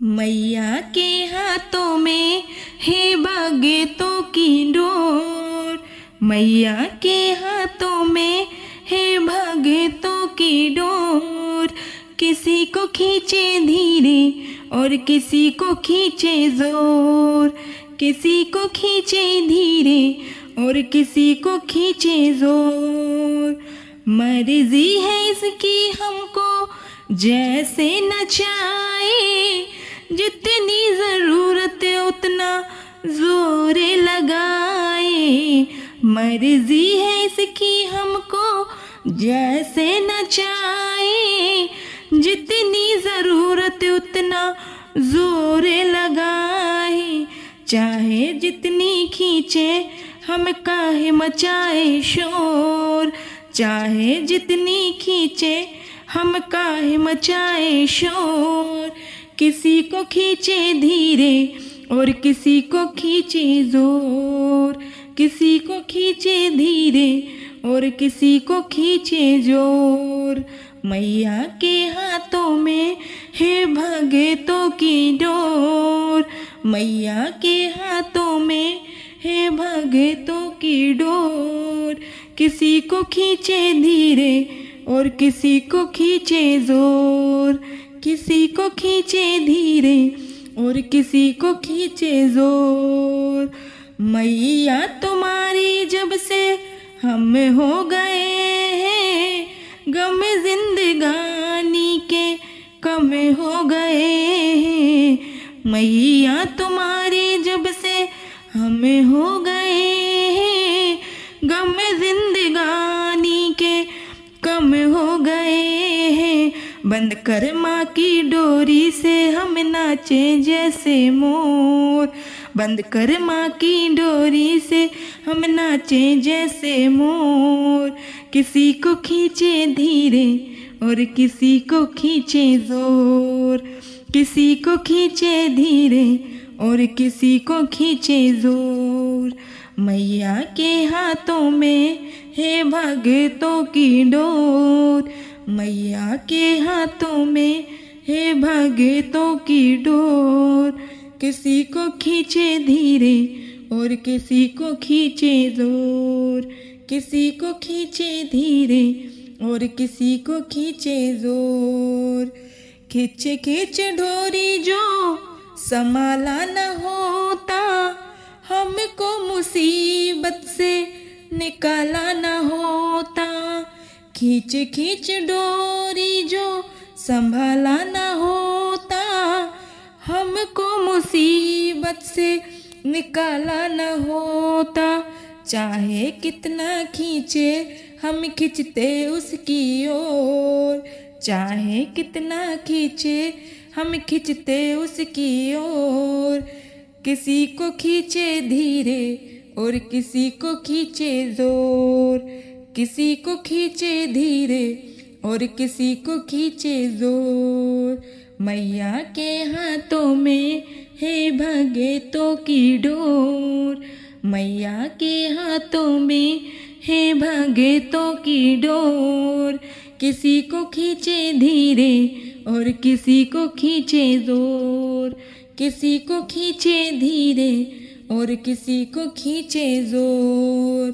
मैया के हाथों में है भगतों की डोर। मैया के हाथों में है भगतों की डोर। किसी को खींचे धीरे और किसी को खींचे जोर। किसी को खींचे धीरे और किसी को खींचे जोर। मर्जी है इसकी हमको जैसे नचाए, जितनी ज़रूरत है उतना जोर लगाए। मर्जी है इसकी हमको जैसे नचाए, जितनी ज़रूरत है उतना जोर लगाए। चाहे जितनी खींचे हम काहे मचाए शोर। चाहे जितनी खींचे हम काहे मचाए शोर। किसी को खींचे धीरे और किसी को खींचे जोर। किसी को खींचे धीरे और किसी को खींचे जोर। मैया के हाथों में है भगतों की डोर। मैया के हाथों में है भगतों की डोर। किसी को खींचे धीरे और किसी को खींचे जोर। किसी को खींचे धीरे और किसी को खींचे जोर। मैया तुम्हारी जब से हम हो गए हैं, गम जिंदगानी के कम हो गए हैं। मैया तुम्हारी जब से हम हो गए हैं, गम जिंदगानी के कम हो गए हैं। बंद कर माँ की डोरी से हम नाचे जैसे मोर। बंद कर माँ की डोरी से हम नाचे जैसे मोर। किसी को खींचे धीरे और किसी को खींचे जोर। किसी को खींचे धीरे और किसी को खींचे जोर। मैया के हाथों में है भगतों की डोर। मैया के हाथों में है भगतों की डोर। किसी को खींचे धीरे और किसी को खींचे जोर। किसी को खींचे धीरे और किसी को खींचे जोर। खींच खींच डोरी जो संभाला न होता, हमको मुसीबत से निकाला न होता। खींच खींच डोरी जो संभाला न होता, हमको मुसीबत से निकाला न होता। चाहे कितना खींचे हम खींचते उसकी ओर। चाहे कितना खींचे हम खींचते उसकी ओर। किसी को खींचे धीरे और किसी को खींचे जोर। किसी को खींचे धीरे और किसी को खींचे जोर। मैया के हाथों में है भगतों की डोर। मैया के हाथों में है भगतों की डोर। किसी को खींचे धीरे और किसी को खींचे जोर। किसी को खींचे धीरे और किसी को खींचे जोर।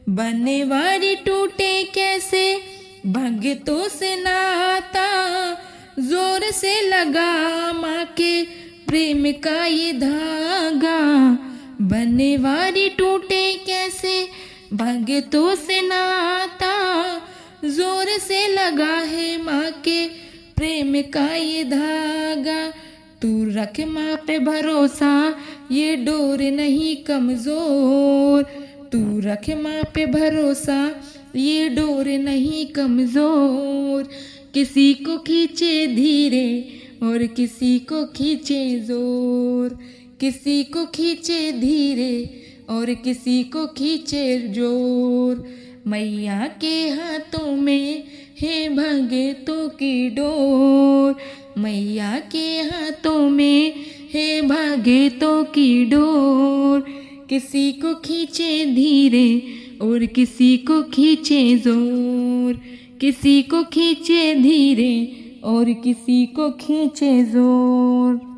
बनवारी टूटे कैसे भगतों से नाता, जोर से लगा माँ के प्रेम का ये धागा। बनवारी टूटे कैसे भगतों से नाता, जोर से लगा है माँ के प्रेम का ये धागा। तू रख माँ पे भरोसा, ये डोर नहीं कमजोर। तू रख माँ पे भरोसा, ये डोर नहीं कमजोर। किसी को खींचे धीरे और किसी को खींचे जोर। किसी को खींचे धीरे और किसी को खींचे जोर। मैया के हाथों में है भगतों की डोर। मैया के हाथों में है भगतों की डोर। किसी को खींचे धीरे और किसी को खींचे जोर। किसी को खींचे धीरे और किसी को खींचे जोर।